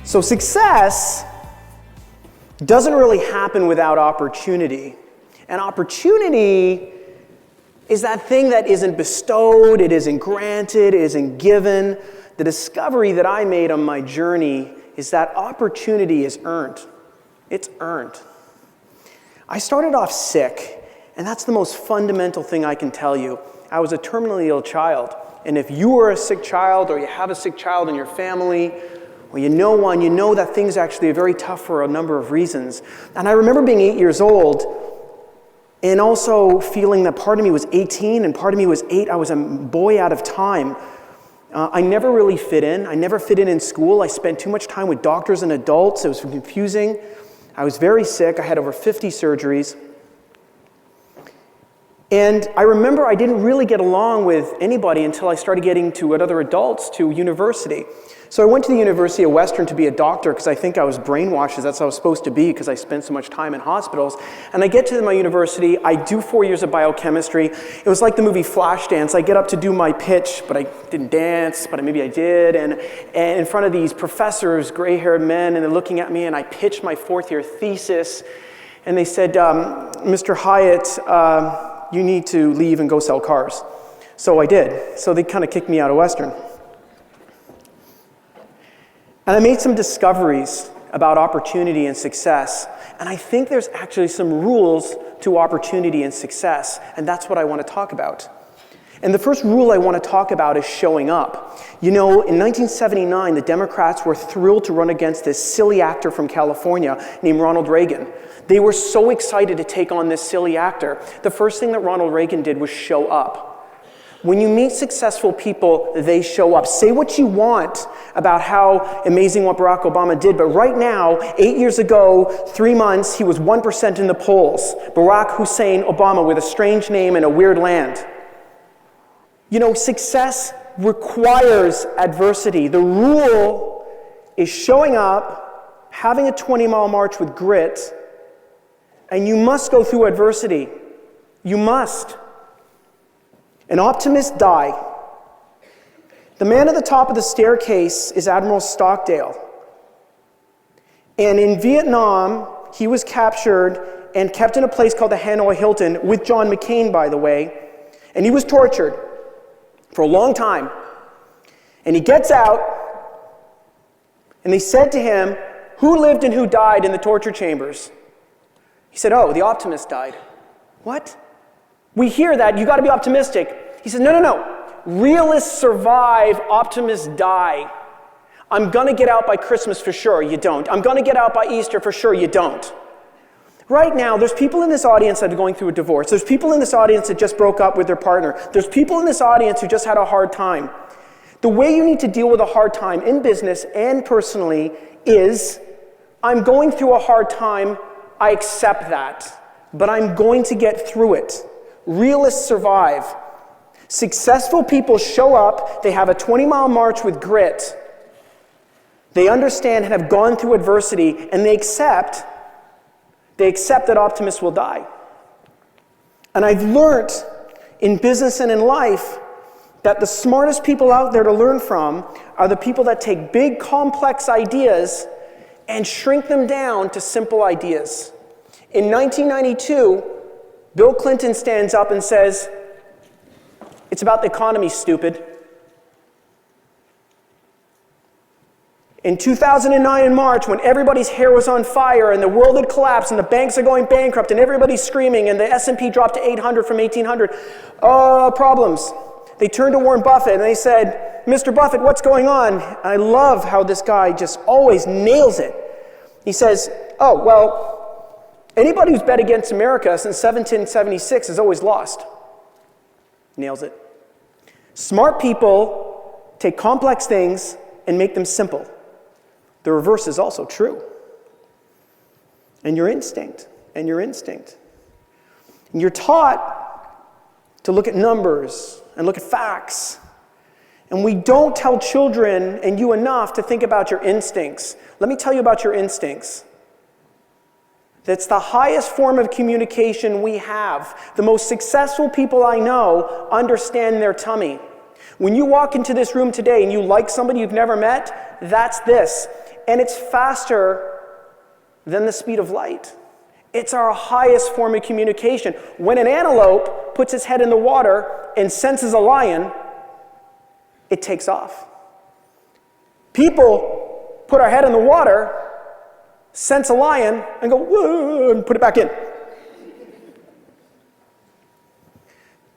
So success doesn't really happen without opportunity. And opportunity is that thing that isn't bestowed, it isn't granted, it isn't given. The discovery that I made on my journey is that opportunity is earned. It's earned. I started off sick, and that's the most fundamental thing I can tell you. I was a terminally ill child. And if you are a sick child or you have a sick child in your family, or you know one, you know that things actually are very tough for a number of reasons. And I remember being 8 years old and also feeling that part of me was 18 and part of me was 8. I was a boy out of time. I never really fit in. I never fit in school. I spent too much time with doctors and adults. It was confusing. I was very sick. I had over 50 surgeries. And I remember I didn't really get along with anybody until I started getting to other adults to university. So I went to the University of Western to be a doctor because I think I was brainwashed, as that's how I was supposed to be because I spent so much time in hospitals. And I get to my university, I do 4 years of biochemistry. It was like the movie Flashdance. I get up to do my pitch, but I didn't dance, but maybe I did. And in front of these professors, gray-haired men, and they're looking at me, and I pitched my fourth-year thesis. And they said, Mr. Hyatt, you need to leave and go sell cars. So I did. So they kind of kicked me out of Western. And I made some discoveries about opportunity and success. And I think there's actually some rules to opportunity and success. And that's what I want to talk about. And the first rule I want to talk about is showing up. You know, in 1979, the Democrats were thrilled to run against this silly actor from California named Ronald Reagan. They were so excited to take on this silly actor. The first thing that Ronald Reagan did was show up. When you meet successful people, they show up. Say what you want about how amazing what Barack Obama did, but right now, 8 years ago, 3 months, he was 1% in the polls. Barack Hussein Obama with a strange name and a weird land. You know, success requires adversity. The rule is showing up, having a 20-mile march with grit, and you must go through adversity. You must. And optimists die. The man at the top of the staircase is Admiral Stockdale. And in Vietnam, he was captured and kept in a place called the Hanoi Hilton with John McCain, by the way. And he was tortured for a long time. And he gets out, and they said to him, "Who lived and who died in the torture chambers?" He said, "Oh, the optimist died." What? We hear that, you got to be optimistic. He said, no. Realists survive, optimists die. I'm going to get out by Christmas for sure, you don't. I'm going to get out by Easter for sure, you don't. Right now, there's people in this audience that are going through a divorce. There's people in this audience that just broke up with their partner. There's people in this audience who just had a hard time. The way you need to deal with a hard time in business and personally is, I'm going through a hard time, I accept that, but I'm going to get through it. Realists survive. Successful people show up, they have a 20-mile march with grit. They understand and have gone through adversity, and they accept that optimists will die. And I've learned in business and in life that the smartest people out there to learn from are the people that take big, complex ideas and shrink them down to simple ideas. In 1992, Bill Clinton stands up and says, "It's about the economy, stupid." In 2009 in March, when everybody's hair was on fire and the world had collapsed and the banks are going bankrupt and everybody's screaming and the S&P dropped to 800 from 1800, problems. They turned to Warren Buffett and they said, "Mr. Buffett, what's going on?" And I love how this guy just always nails it. He says, anybody who's bet against America since 1776 has always lost. Nails it. Smart people take complex things and make them simple. The reverse is also true. And your instinct. And you're taught to look at numbers and look at facts. And we don't tell children and you enough to think about your instincts. Let me tell you about your instincts. That's the highest form of communication we have. The most successful people I know understand their tummy. When you walk into this room today and you like somebody you've never met, that's this. and it's faster than the speed of light. It's our highest form of communication. When an antelope puts its head in the water and senses a lion, it takes off. People put our head in the water, sense a lion, and go, whoa, and put it back in.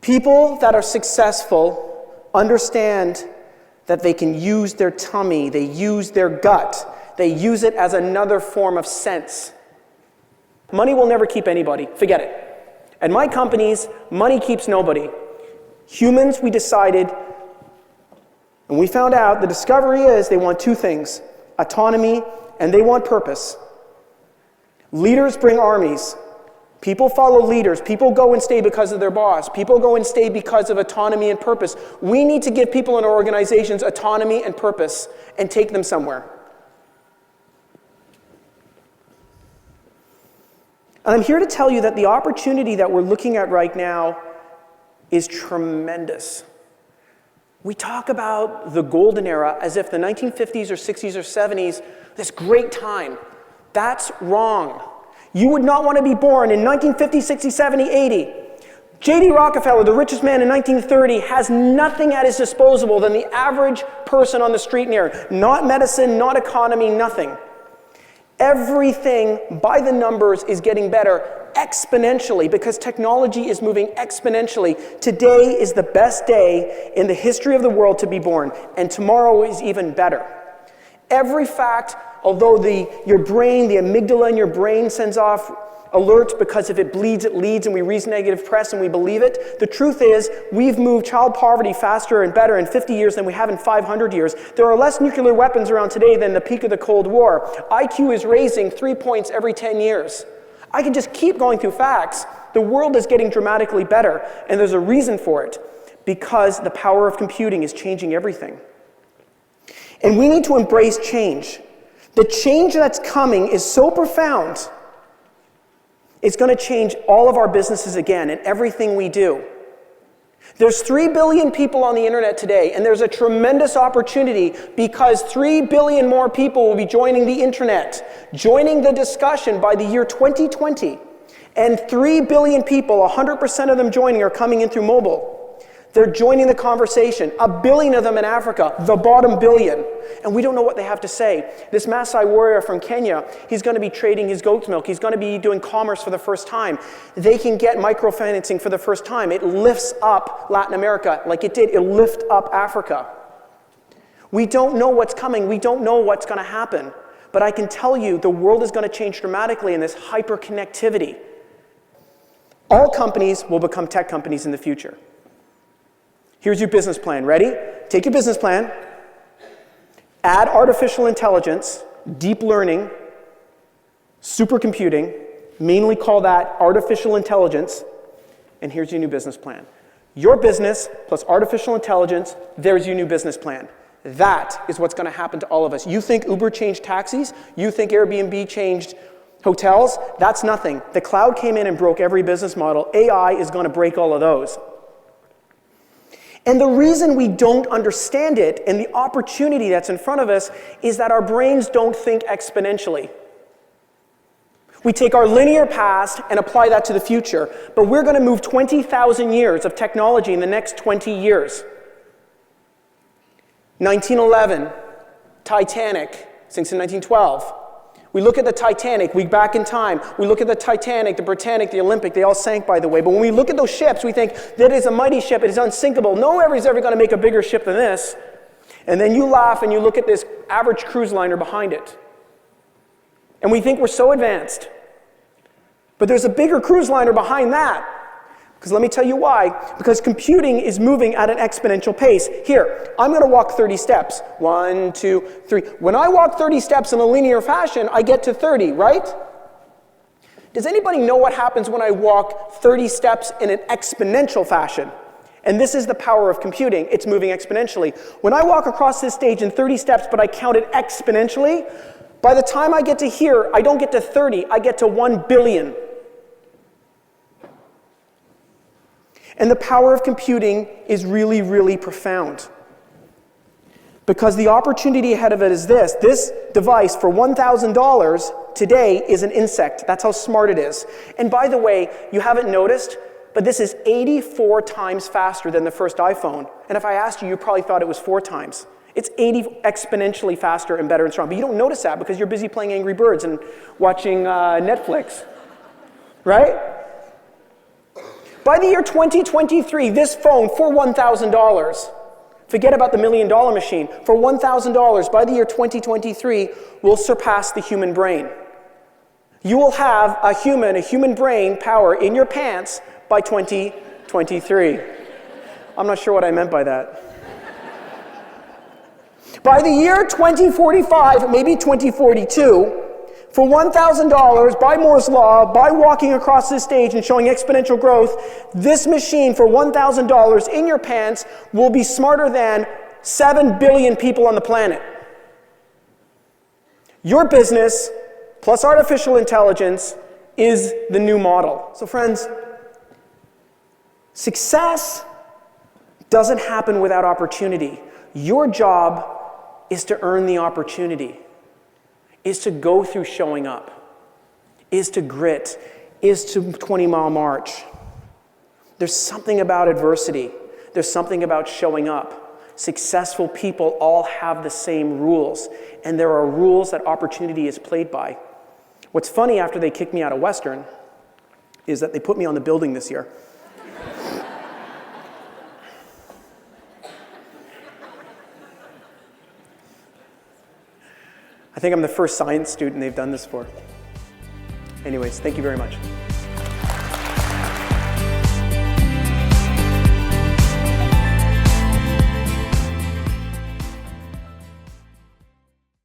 People that are successful understand that they can use their tummy, they use their gut, they use it as another form of sense. Money will never keep anybody. Forget it. At my companies, money keeps nobody. Humans, we decided, and we found out the discovery is they want two things, autonomy and they want purpose. Leaders bring armies. People follow leaders. People go and stay because of their boss. People go and stay because of autonomy and purpose. We need to give people in our organizations autonomy and purpose and take them somewhere. And I'm here to tell you that the opportunity that we're looking at right now is tremendous. We talk about the golden era as if the 1950s or 60s or 70s, this great time. That's wrong. You would not want to be born in 1950, 60, 70, 80. J.D. Rockefeller, the richest man in 1930, has nothing at his disposal than the average person on the street near. Not medicine, not economy, nothing. Everything by the numbers is getting better exponentially because technology is moving exponentially. Today is the best day in the history of the world to be born, and tomorrow is even better. Every fact, although your brain, the amygdala in your brain sends off alerts because if it bleeds, it leads, and we reason negative press and we believe it. The truth is, we've moved child poverty faster and better in 50 years than we have in 500 years. There are less nuclear weapons around today than the peak of the Cold War. IQ is raising 3 points every 10 years. I can just keep going through facts. The world is getting dramatically better, and there's a reason for it, because the power of computing is changing everything. And we need to embrace change. The change that's coming is so profound, it's going to change all of our businesses again and everything we do. There's 3 billion people on the internet today, and there's a tremendous opportunity because 3 billion more people will be joining the internet, joining the discussion by the year 2020. And 3 billion people, 100% of them joining, are coming in through mobile. They're joining the conversation. 1 billion of them in Africa, the bottom billion. And we don't know what they have to say. This Maasai warrior from Kenya, he's going to be trading his goat's milk. He's going to be doing commerce for the first time. They can get microfinancing for the first time. It lifts up Latin America like it did. It lifted up Africa. We don't know what's coming. We don't know what's going to happen. But I can tell you the world is going to change dramatically in this hyperconnectivity. All companies will become tech companies in the future. Here's your business plan. Ready? Take your business plan, add artificial intelligence, deep learning, supercomputing, mainly call that artificial intelligence, and here's your new business plan. Your business plus artificial intelligence, there's your new business plan. That is what's going to happen to all of us. You think Uber changed taxis? You think Airbnb changed hotels? That's nothing. The cloud came in and broke every business model. AI is going to break all of those. And the reason we don't understand it and the opportunity that's in front of us is that our brains don't think exponentially. We take our linear past and apply that to the future, but we're going to move 20,000 years of technology in the next 20 years. 1911, Titanic, sinks in 1912. We look at the Titanic, we back in time. We look at the Titanic, the Britannic, the Olympic, they all sank, by the way. But when we look at those ships, we think, that is a mighty ship, it is unsinkable. Nobody's ever going to make a bigger ship than this. And then you laugh and you look at this average cruise liner behind it. And we think we're so advanced. But there's a bigger cruise liner behind that. Because let me tell you why. Because computing is moving at an exponential pace. Here, I'm going to walk 30 steps. 1, 2, 3. When I walk 30 steps in a linear fashion, I get to 30, right? Does anybody know what happens when I walk 30 steps in an exponential fashion? And this is the power of computing. It's moving exponentially. When I walk across this stage in 30 steps, but I count it exponentially, by the time I get to here, I don't get to 30, I get to 1 billion. And the power of computing is really, really profound. Because the opportunity ahead of it is this. This device for $1,000 today is an insect. That's how smart it is. And by the way, you haven't noticed, but this is 84 times faster than the first iPhone. And if I asked you, you probably thought it was 4 times. It's 80 exponentially faster and better and strong. But you don't notice that because you're busy playing Angry Birds and watching Netflix. Right? By the year 2023, this phone for $1,000, forget about the $1 million machine, for $1,000 by the year 2023 will surpass the human brain. You will have a human brain power in your pants by 2023. I'm not sure what I meant by that. By the year 2045, maybe 2042, for $1,000, by Moore's Law, by walking across this stage and showing exponential growth, this machine for $1,000 in your pants will be smarter than 7 billion people on the planet. Your business, plus artificial intelligence, is the new model. So friends, success doesn't happen without opportunity. Your job is to earn the opportunity, is to go through showing up, is to grit, is to 20-mile march. There's something about adversity. There's something about showing up. Successful people all have the same rules, and there are rules that opportunity is played by. What's funny after they kicked me out of Western is that they put me on the building this year. I think I'm the first science student they've done this for. Anyways, thank you very much.